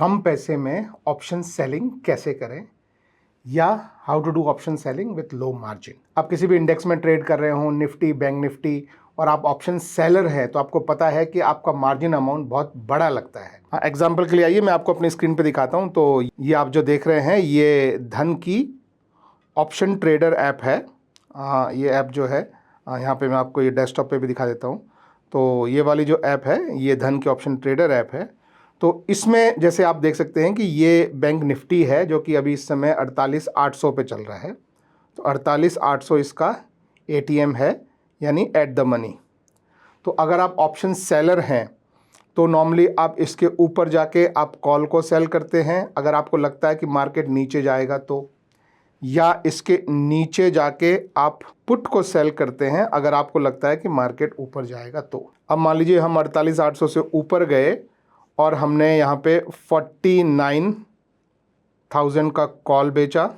कम पैसे में option selling कैसे करें या how to do option selling with low margin. आप किसी भी इंडेक्स में ट्रेड कर रहे हो, निफ्टी, बैंक निफ्टी, और आप ऑप्शन सेलर है तो आपको पता है कि आपका मार्जिन अमाउंट बहुत बड़ा लगता है। हाँ, एग्जाम्पल के लिए आइए मैं आपको अपनी स्क्रीन पे दिखाता हूँ। तो ये आप जो देख रहे हैं ये धन की ऑप्शन ट्रेडर ऐप है। ये ऐप जो है यहाँ पे मैं आपको ये डेस्कटॉप पे भी दिखा देता हूँ। तो ये वाली जो ऐप है ये धन की ऑप्शन ट्रेडर ऐप है। तो इसमें जैसे आप देख सकते हैं कि ये बैंक निफ्टी है जो कि अभी इस समय 48,800 पे चल रहा है। तो 48,800 इसका ATM है, यानी एट द मनी। तो अगर आप ऑप्शन सेलर हैं तो नॉर्मली आप इसके ऊपर जाके आप कॉल को सेल करते हैं अगर आपको लगता है कि मार्केट नीचे जाएगा तो, या इसके नीचे जाके आप पुट को सेल करते हैं अगर आपको लगता है कि मार्केट ऊपर जाएगा तो। अब मान लीजिए हम 48,800 से ऊपर गए और हमने यहाँ पे 49,000 का कॉल बेचा,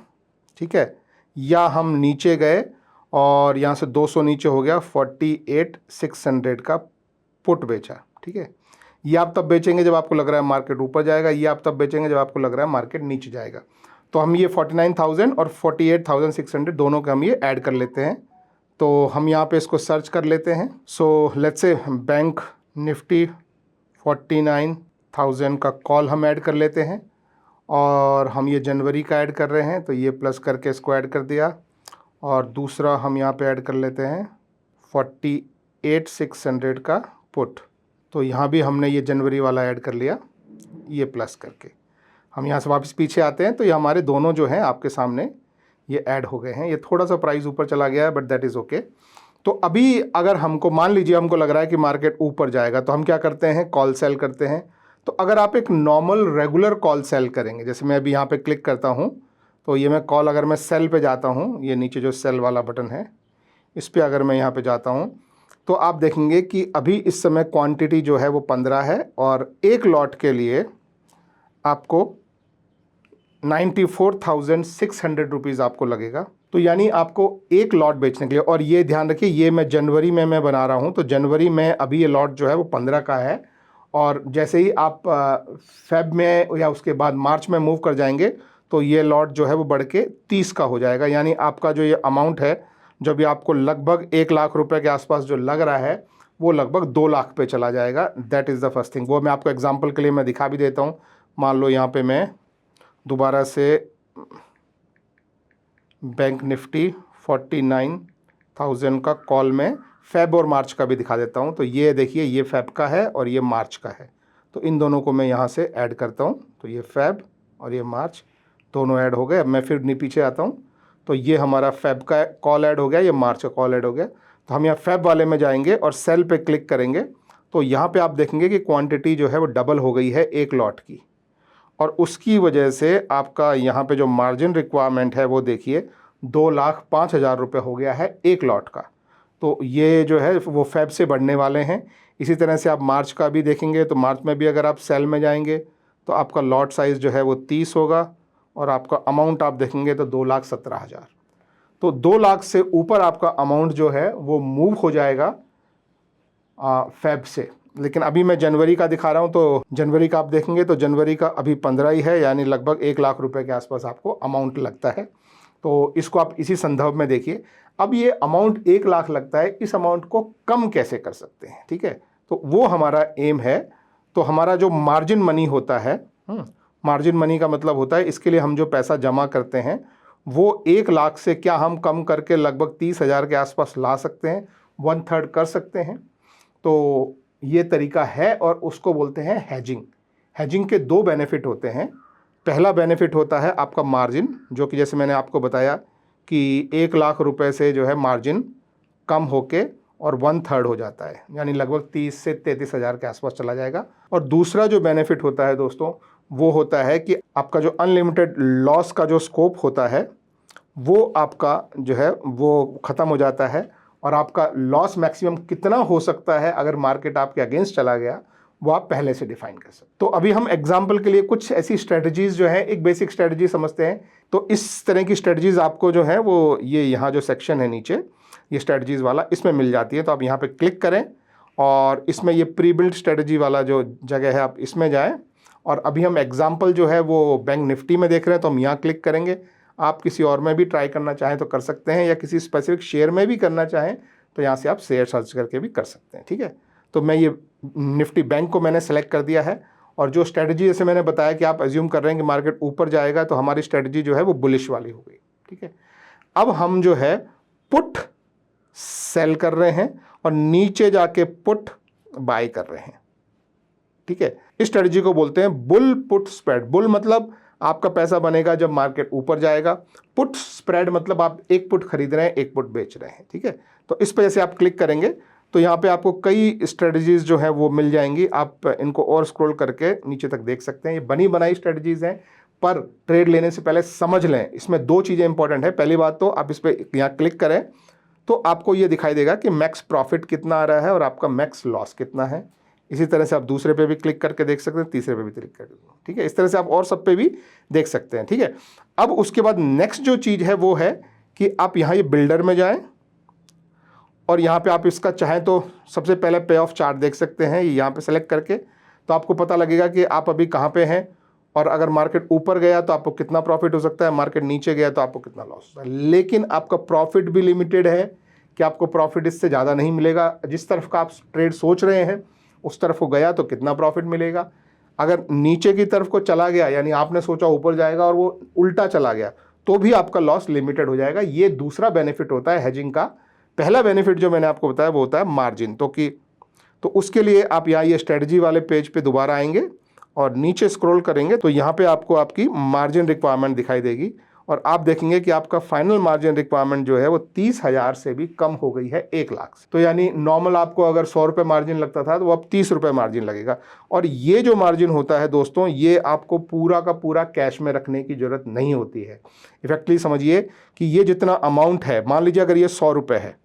ठीक है, या हम नीचे गए और यहाँ से 200 नीचे हो गया 48,600 का पुट बेचा, ठीक है। ये आप तब बेचेंगे जब आपको लग रहा है मार्केट ऊपर जाएगा, ये आप तब बेचेंगे जब आपको लग रहा है मार्केट नीचे जाएगा। तो हम ये 49,000 और 48,600 दोनों का हम ये ऐड कर लेते हैं। तो हम यहाँ पे इसको सर्च कर लेते हैं। So let's say bank Nifty 49,000 का कॉल हम ऐड कर लेते हैं और हम ये जनवरी का ऐड कर रहे हैं तो ये प्लस करके इसको ऐड कर दिया। और दूसरा हम यहाँ पे ऐड कर लेते हैं 48,600 का पुट। तो यहाँ भी हमने ये जनवरी वाला ऐड कर लिया, ये प्लस करके। हम यहाँ से वापस पीछे आते हैं तो ये हमारे दोनों जो हैं आपके सामने ये ऐड हो गए हैं। ये थोड़ा सा प्राइस ऊपर चला गया है बट दैट इज़ ओके। तो अभी अगर हमको मान लीजिए हमको लग रहा है कि मार्केट ऊपर जाएगा तो हम क्या करते हैं, कॉल सेल करते हैं। तो अगर आप एक नॉर्मल रेगुलर कॉल सेल करेंगे, जैसे मैं अभी यहाँ पे क्लिक करता हूँ तो ये मैं कॉल, अगर मैं सेल पे जाता हूँ, ये नीचे जो सेल वाला बटन है इस पर अगर मैं यहाँ पे जाता हूँ तो आप देखेंगे कि अभी इस समय क्वांटिटी जो है वो 15 है और एक लॉट के लिए आपको 94,600 रुपीज़ आपको लगेगा। तो यानी आपको एक लॉट बेचने के लिए, और ये ध्यान रखिए ये मैं जनवरी में मैं बना रहा हूँ तो जनवरी में अभी ये लॉट जो है वो 15 का है, और जैसे ही आप फेब में या उसके बाद मार्च में मूव कर जाएंगे तो ये लॉट जो है वो बढ़ के 30 का हो जाएगा। यानी आपका जो ये अमाउंट है जो भी आपको लगभग 1 लाख रुपए के आसपास जो लग रहा है वो लगभग 2 लाख पे चला जाएगा। That is the first thing. वो मैं आपको एग्जांपल के लिए मैं दिखा भी देता हूँ। मान लो यहाँ पे मैं दोबारा से बैंक निफ्टी 49,000 का कॉल में फेब और मार्च का भी दिखा देता हूँ। तो ये देखिए ये फेब का है और ये मार्च का है, तो इन दोनों को मैं यहाँ से ऐड करता हूँ। तो ये फेब और ये मार्च दोनों ऐड हो गए। अब मैं फिर पीछे आता हूँ तो ये हमारा फेब का कॉल ऐड हो गया, ये मार्च का कॉल ऐड हो गया। तो हम यहाँ फेब वाले में जाएंगे और सेल पे क्लिक करेंगे तो यहाँ पे आप देखेंगे कि क्वांटिटी जो है वो डबल हो गई है एक लॉट की, और उसकी वजह से आपका यहाँ पे जो मार्जिन रिक्वायरमेंट है वो देखिए 2,05,000 रुपये हो गया है एक लॉट का। तो ये जो है वो फेब से बढ़ने वाले हैं। इसी तरह से आप मार्च का भी देखेंगे तो मार्च में भी अगर आप सेल में जाएंगे तो आपका लॉट साइज़ जो है वो 30 होगा और आपका अमाउंट आप देखेंगे तो 2,17,000। तो 2 लाख से ऊपर आपका अमाउंट जो है वो मूव हो जाएगा फेब से। लेकिन अभी मैं जनवरी का दिखा रहा हूँ तो जनवरी का आप देखेंगे तो जनवरी का अभी 15 ही है, यानी लगभग 1 लाख रुपए के आसपास आपको अमाउंट लगता है। तो इसको आप इसी संदर्भ में देखिए। अब ये अमाउंट 1 लाख लगता है, इस अमाउंट को कम कैसे कर सकते हैं, ठीक है, तो वो हमारा एम है। तो हमारा जो मार्जिन मनी होता है, मार्जिन मनी का मतलब होता है इसके लिए हम जो पैसा जमा करते हैं वो 1 लाख से क्या हम कम करके लगभग 30,000 के आसपास ला सकते हैं, 1/3 कर सकते हैं। तो ये तरीका है और उसको बोलते हैं हैजिंग। हैजिंग के 2 बेनिफिट होते हैं। पहला बेनिफिट होता है आपका मार्जिन, जो कि जैसे मैंने आपको बताया कि 1 लाख रुपए से जो है मार्जिन कम होके और 1/3 हो जाता है, यानी लगभग 30 से 33,000 के आसपास चला जाएगा। और दूसरा जो बेनिफिट होता है दोस्तों वो होता है कि आपका जो अनलिमिटेड लॉस का जो स्कोप होता है वो आपका जो है वो ख़त्म हो जाता है, और आपका लॉस मैक्सिमम कितना हो सकता है अगर मार्केट आपके अगेंस्ट चला गया वो आप पहले से डिफाइन कर सकते। तो अभी हम एग्जांपल के लिए कुछ ऐसी स्ट्रेटजीज़ जो है, एक बेसिक स्ट्रेटजी समझते हैं। तो इस तरह की स्ट्रेटजीज़ आपको जो है वो ये यहाँ जो सेक्शन है नीचे ये स्ट्रेटजीज़ वाला इसमें मिल जाती है। तो आप यहाँ पे क्लिक करें और इसमें ये प्री बिल्ट स्ट्रेटजी वाला जो जगह है आप इसमें जाएं और अभी हम एग्जाम्पल जो है वो बैंक निफ्टी में देख रहे हैं, तो हम यहाँ क्लिक करेंगे। आप किसी और में भी ट्राई करना चाहें तो कर सकते हैं, या किसी स्पेसिफिक शेयर में भी करना चाहें तो यहाँ से आप शेयर सर्च करके भी कर सकते हैं। ठीक है, तो मैं ये निफ्टी बैंक को मैंने सेलेक्ट कर दिया है। और जो स्ट्रेटजी जैसे मैंने बताया कि आप अज्यूम कर रहे हैं कि मार्केट ऊपर जाएगा, तो हमारी स्ट्रेटजी जो है वो बुलिश वाली हो गई। ठीक है, अब हम जो है पुट सेल कर रहे हैं और नीचे जाके पुट बाय कर रहे हैं। ठीक है, इस स्ट्रेटजी को बोलते हैं बुल पुट स्प्रेड। बुल मतलब आपका पैसा बनेगा जब मार्केट ऊपर जाएगा, पुट स्प्रेड मतलब आप एक पुट खरीद रहे हैं, एक पुट बेच रहे हैं। ठीक है, तो इस पर जैसे आप क्लिक करेंगे तो यहाँ पे आपको कई स्ट्रेटजीज जो है वो मिल जाएंगी। आप इनको और स्क्रॉल करके नीचे तक देख सकते हैं। ये बनी बनाई स्ट्रेटजीज हैं, पर ट्रेड लेने से पहले समझ लें, इसमें दो चीज़ें इंपॉर्टेंट है। पहली बात तो आप इस पर यहाँ क्लिक करें तो आपको ये दिखाई देगा कि मैक्स प्रॉफिट कितना आ रहा है और आपका मैक्स लॉस कितना है। इसी तरह से आप दूसरे पे भी क्लिक करके देख सकते हैं, तीसरे पे भी क्लिक करके। ठीक है, इस तरह से आप और सब पे भी देख सकते हैं। ठीक है, अब उसके बाद नेक्स्ट जो चीज़ है वो है कि आप यहाँ ये बिल्डर में जाएं और यहाँ पे आप इसका चाहें तो सबसे पहले पे ऑफ चार्ट देख सकते हैं। यहाँ पे सेलेक्ट करके तो आपको पता लगेगा कि आप अभी कहाँ पे हैं, और अगर मार्केट ऊपर गया तो आपको कितना प्रॉफिट हो सकता है, मार्केट नीचे गया तो आपको कितना लॉस होता है। लेकिन आपका प्रॉफिट भी लिमिटेड है कि आपको प्रॉफिट इससे ज़्यादा नहीं मिलेगा। जिस तरफ का आप ट्रेड सोच रहे हैं उस तरफ को गया तो कितना प्रॉफिट मिलेगा। अगर नीचे की तरफ को चला गया, यानी आपने सोचा ऊपर जाएगा और वो उल्टा चला गया, तो भी आपका लॉस लिमिटेड हो जाएगा। ये दूसरा बेनिफिट होता है हेजिंग का। पहला बेनिफिट जो मैंने आपको बताया वो होता है मार्जिन। तो उसके लिए आप यहाँ ये स्ट्रेटजी वाले पेज पे दोबारा आएंगे और नीचे स्क्रॉल करेंगे तो यहाँ पे आपको आपकी मार्जिन रिक्वायरमेंट दिखाई देगी, और आप देखेंगे कि आपका फाइनल मार्जिन रिक्वायरमेंट जो है वो 30,000 से भी कम हो गई है 1 लाख से। तो यानी नॉर्मल आपको अगर 100 रुपये मार्जिन लगता था तो वो अब 30 रुपये मार्जिन लगेगा। और ये जो मार्जिन होता है दोस्तों, ये आपको पूरा का पूरा कैश में रखने की जरूरत नहीं होती है। इफेक्टली समझिए कि ये जितना अमाउंट है, मान लीजिए अगर ये 100 रुपये है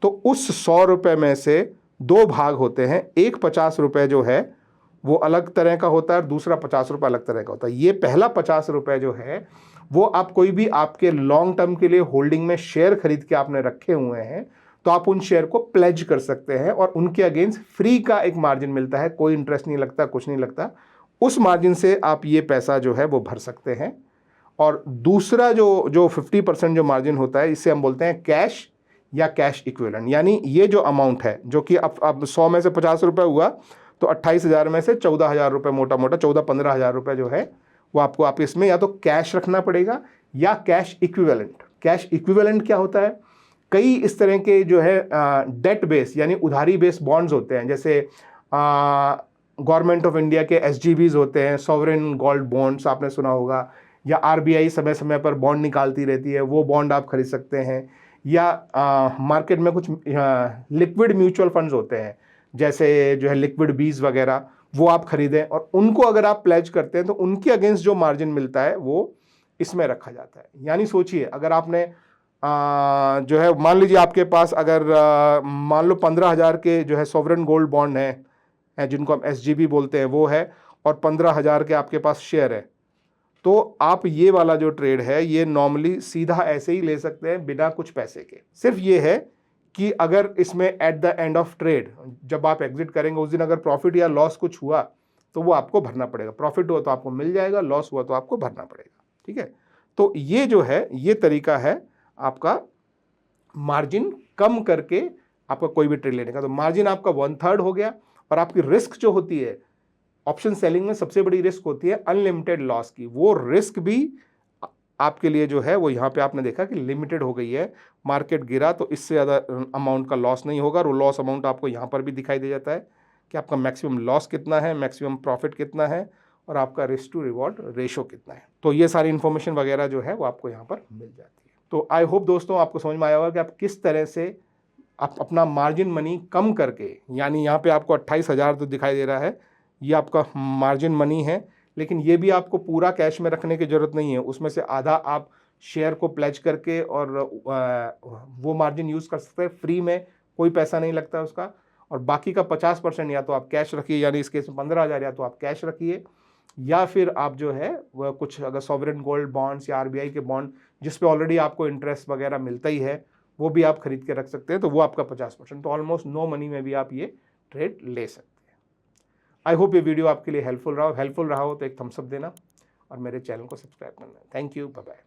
तो उस 100 रुपये में से 2 भाग होते हैं। एक 50 रुपये जो है वो अलग तरह का होता है और दूसरा 50 रुपये अलग तरह का होता है। ये पहला 50 रुपये जो है वो आप कोई भी आपके लॉन्ग टर्म के लिए होल्डिंग में शेयर खरीद के आपने रखे हुए हैं तो आप उन शेयर को प्लेज कर सकते हैं और उनके अगेंस्ट फ्री का एक मार्जिन मिलता है। कोई इंटरेस्ट नहीं लगता, कुछ नहीं लगता। उस मार्जिन से आप ये पैसा जो है वो भर सकते हैं। और दूसरा जो 50% जो मार्जिन होता है, इसे हम बोलते हैं कैश या कैश इक्विवेलेंट। यानी ये जो अमाउंट है जो कि अब 100 में से 50 रुपये हुआ तो 28,000 में से 14,000 रुपये, मोटा मोटा 14-15,000 रुपये जो है वो आपको इसमें या तो कैश रखना पड़ेगा या कैश इक्विवेलेंट। कैश इक्विवेलेंट क्या होता है? कई इस तरह के जो है डेट बेस यानी उधारी बेस बॉन्ड्स होते हैं, जैसे गवर्नमेंट ऑफ इंडिया के SGBs होते हैं, सॉवरेन गोल्ड बॉन्ड्स आपने सुना होगा, या RBI समय समय पर बॉन्ड निकालती रहती है, वो बॉन्ड आप खरीद सकते हैं। या मार्केट में कुछ लिक्विड म्यूचुअल फंड्स होते हैं, जैसे जो है लिक्विड बीज वगैरह, वो आप खरीदें और उनको अगर आप प्लेज करते हैं तो उनके अगेंस्ट जो मार्जिन मिलता है वो इसमें रखा जाता है। यानी सोचिए, अगर आपने जो है मान लीजिए आपके पास अगर मान लो 15,000 के जो है सॉवरेन गोल्ड बॉन्ड है जिनको हम SGB बोलते हैं वो है, और 15,000 के आपके पास शेयर है, तो आप ये वाला जो ट्रेड है ये नॉर्मली सीधा ऐसे ही ले सकते हैं बिना कुछ पैसे के। सिर्फ ये है कि अगर इसमें at the end of trade जब आप एग्जिट करेंगे उस दिन अगर प्रॉफिट या लॉस कुछ हुआ तो वो आपको भरना पड़ेगा। प्रॉफिट हुआ तो आपको मिल जाएगा, लॉस हुआ तो आपको भरना पड़ेगा। ठीक है, तो ये जो है ये तरीका है आपका मार्जिन कम करके आपका कोई भी ट्रेड लेने का। तो मार्जिन आपका 1/3 हो गया। और आपकी रिस्क जो होती है ऑप्शन सेलिंग में, सबसे बड़ी रिस्क होती है अनलिमिटेड लॉस की। वो रिस्क भी आपके लिए जो है वो यहाँ पे आपने देखा कि लिमिटेड हो गई है। मार्केट गिरा तो इससे ज़्यादा अमाउंट का लॉस नहीं होगा, और वो लॉस अमाउंट आपको यहाँ पर भी दिखाई दे जाता है कि आपका मैक्सिमम लॉस कितना है, मैक्सिमम प्रॉफिट कितना है, और आपका रिस्क टू रिवॉर्ड रेशो कितना है। तो ये सारी इन्फॉर्मेशन वगैरह जो है वो आपको यहाँ पर मिल जाती है। तो आई होप दोस्तों आपको समझ में आया होगा कि आप किस तरह से आप अपना मार्जिन मनी कम करके, यानी यहाँ पे आपको 28,000 तो दिखाई दे रहा है, ये आपका मार्जिन मनी है, लेकिन ये भी आपको पूरा कैश में रखने की ज़रूरत नहीं है। उसमें से आधा आप शेयर को प्लेज करके और वो मार्जिन यूज़ कर सकते हैं फ्री में, कोई पैसा नहीं लगता उसका। और बाकी का 50% या तो आप कैश रखिए, यानी इस केस में 15,000 या तो आप कैश रखिए, या फिर आप जो है वह कुछ अगर सॉवरेन गोल्ड बॉन्ड्स या RBI के बॉन्ड जिस पे ऑलरेडी आपको इंटरेस्ट वगैरह मिलता ही है वो भी आप खरीद के रख सकते हैं, तो वो आपका 50%। तो ऑलमोस्ट नो मनी में भी आप ये ट्रेड ले सकते हैं। आई होप ये वीडियो आपके लिए हेल्पफुल रहा हो तो एक थम्स अप देना और मेरे चैनल को सब्सक्राइब करना। Thank you, bye bye.